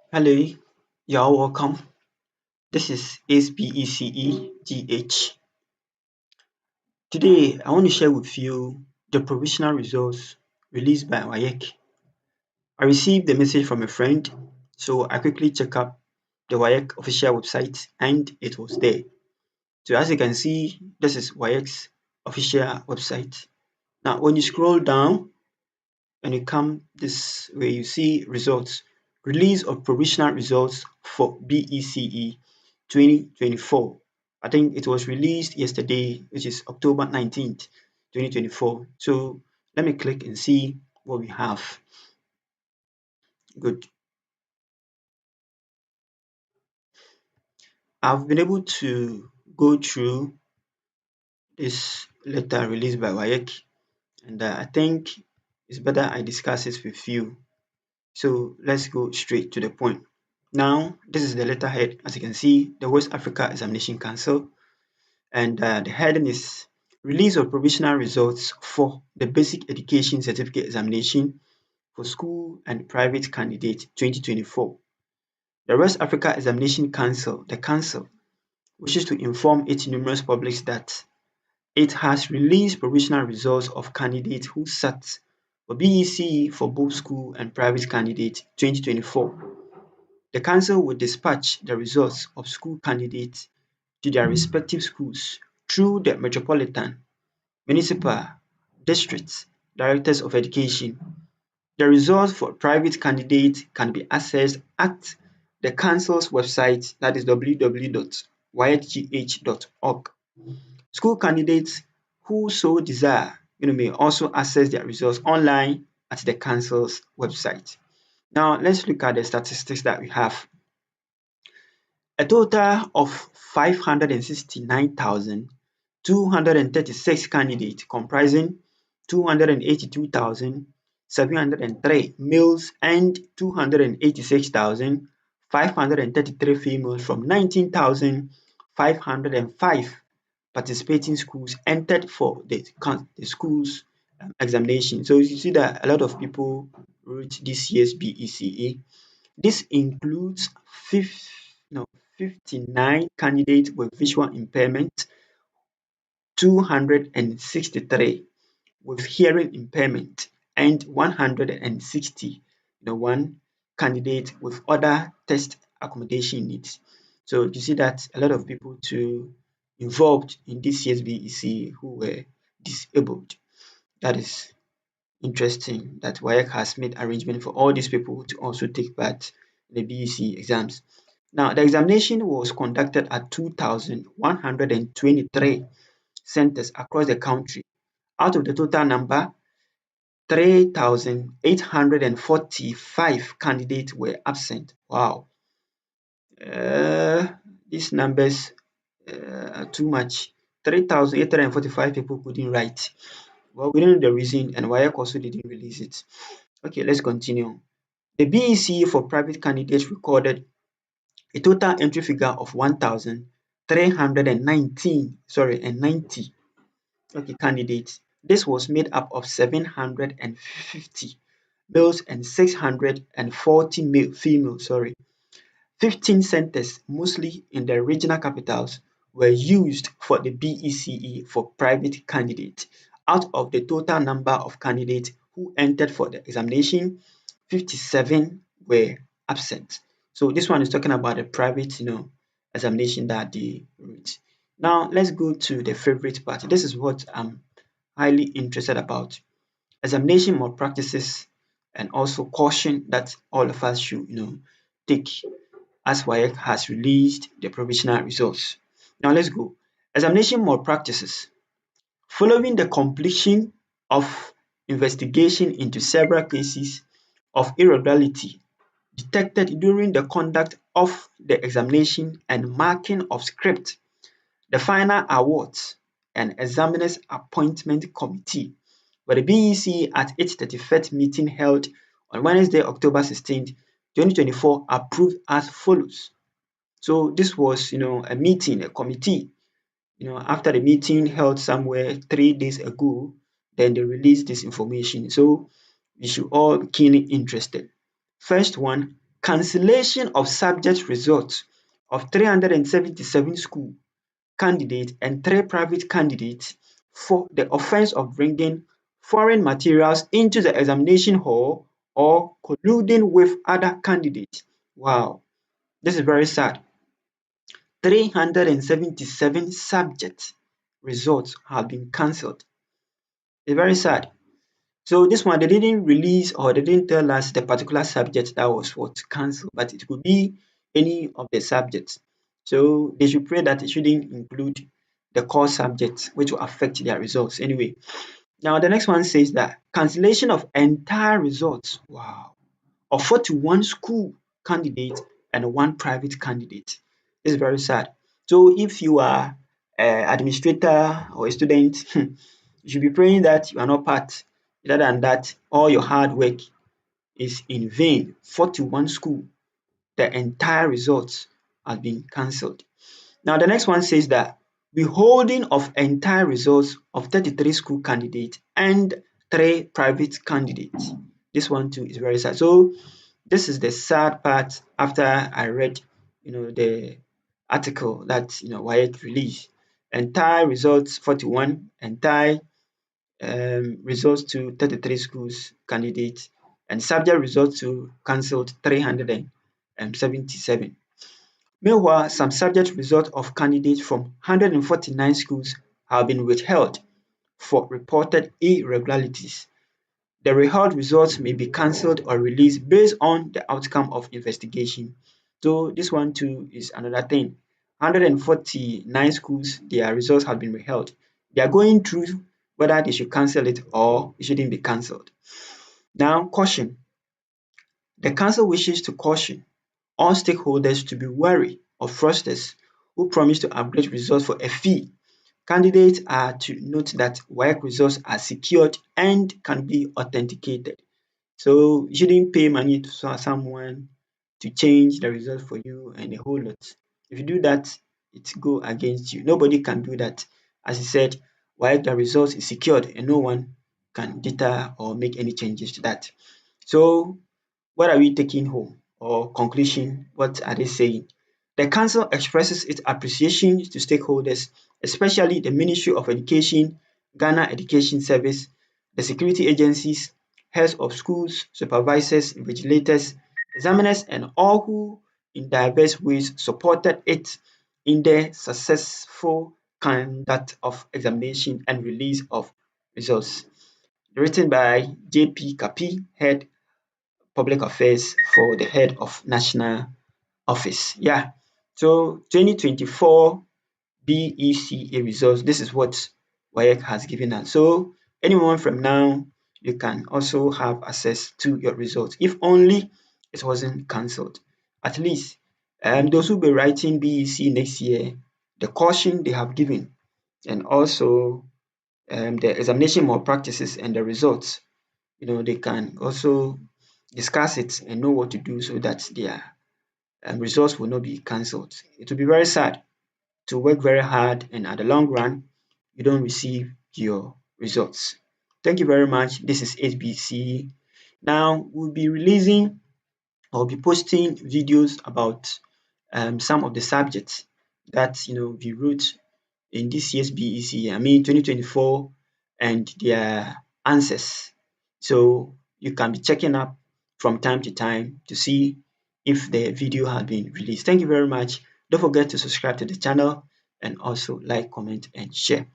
Hello, you're all welcome. This is SBECEGH. Today, I want to share with you the provisional results released by Waec. I received the message from a friend, so I quickly checked up the Waec official website and it was there. So, as you can see, this is Waec's official website. Now, when you scroll down, and you come this way, you see results. Release of provisional results for BECE 2024. I think it was released yesterday, which is October 19th, 2024. So let me click and see what we have. Good. I've been able to go through this letter released by Waec, and I think it's better I discuss this with you. So let's go straight to the point. Now, this is the letterhead. As you can see, the West Africa Examination Council, and the heading is Release of Provisional Results for the Basic Education Certificate Examination for School and Private Candidate 2024. The West Africa Examination Council, the council, wishes to inform its numerous publics that it has released provisional results of candidates who sat for BEC for both school and private candidate 2024. The council will dispatch the results of school candidates to their respective schools through the metropolitan, municipal, district directors of education. The results for private candidates can be accessed at the council's website, that is www.waecgh.org. School candidates who so desire may also access their results online at the council's website. Now let's look at the statistics that we have. A total of 569,236 candidates comprising 282,703 males and 286,533 females from 19,505 participating schools entered for the school's examination. So you see that a lot of people wrote this year's BECE. This includes no, 59 candidates with visual impairment, 263 with hearing impairment, and 160 one candidate with other test accommodation needs. So you see that a lot of people too involved in this year's BEC who were disabled. That is interesting that Waec has made arrangement for all these people to also take part in the BEC exams. Now, the examination was conducted at 2,123 centers across the country. Out of the total number, 3,845 candidates were absent. Wow. These numbers are too much. 3,845 people couldn't write. Well, we don't know the reason, and WAEC also didn't release it. Okay, let's continue. The BEC for private candidates recorded a total entry figure of 1,319 and 90 candidates. This was made up of 750 males and 640 females. 15 centers, mostly in the regional capitals, were used for the BECE for private candidates. Out of the total number of candidates who entered for the examination, 57 were absent. So this one is talking about the private, examination that they wrote. Now let's go to the favorite part. This is what I'm highly interested about. Examination malpractices and also caution that all of us should, take as Waec has released the provisional results. Now let's go. Examination malpractices. Following the completion of investigation into several cases of irregularity detected during the conduct of the examination and marking of script, the final awards and examiners appointment committee for the BEC at its 31st meeting held on Wednesday, October 16th, 2024 approved as follows. So this was, a meeting, a committee. After the meeting held somewhere 3 days ago, then they released this information. So we should all be keenly interested. First one, cancellation of subject results of 377 school candidates and 3 private candidates for the offence of bringing foreign materials into the examination hall or colluding with other candidates. Wow, this is very sad. 377 subject results have been cancelled. It's very sad. So this one, they didn't release or they didn't tell us the particular subject that was what cancelled, but it could be any of the subjects. So they should pray that it shouldn't include the core subjects, which will affect their results anyway. Now the next one says that cancellation of entire results, wow, of 41 school candidates and 1 private candidate. This is very sad. So if you are an administrator or a student, you should be praying that you are not part. Other than that, all your hard work is in vain. 41 school, the entire results have been cancelled. Now the next one says that withholding of entire results of 33 school candidates and 3 private candidates. This one too is very sad. So this is the sad part after I read, the article that Waec released. Entire results 41, entire results to 33 schools candidates, and subject results to cancelled 377. Meanwhile, some subject results of candidates from 149 schools have been withheld for reported irregularities. The withheld results may be cancelled or released based on the outcome of investigation. So this one too is another thing. 149 schools, their results have been withheld. They are going through whether they should cancel it or it shouldn't be cancelled. Now, caution. The council wishes to caution all stakeholders to be wary of fraudsters who promise to upgrade results for a fee. Candidates are to note that WAEC results are secured and can be authenticated. So you shouldn't pay money to someone to change the result for you and a whole lot. If you do that, it go against you. Nobody can do that. As I said, while the result is secured and no one can deter or make any changes to that. So what are we taking home or conclusion? What are they saying? The council expresses its appreciation to stakeholders, especially the Ministry of Education, Ghana Education Service, the security agencies, heads of schools, supervisors, invigilators, examiners, and all who in diverse ways supported it in the successful conduct of examination and release of results. Written by J.P. Kapi, Head Public Affairs for the Head of National Office. Yeah. So 2024 BECA results, this is what Waec has given us. So anyone from now, you can also have access to your results if only it wasn't cancelled. At least those who will be writing BEC next year, the caution they have given, and also the examination malpractices and the results, they can also discuss it and know what to do so that their results will not be cancelled. It will be very sad to work very hard and at the long run, you don't receive your results. Thank you very much. This is HBC. Now, we'll be releasing or be posting videos about some of the subjects that we wrote in this year's BEC, 2024, and their answers. So you can be checking up from time to time to see if the video has been released. Thank you very much. Don't forget to subscribe to the channel and also like, comment, and share.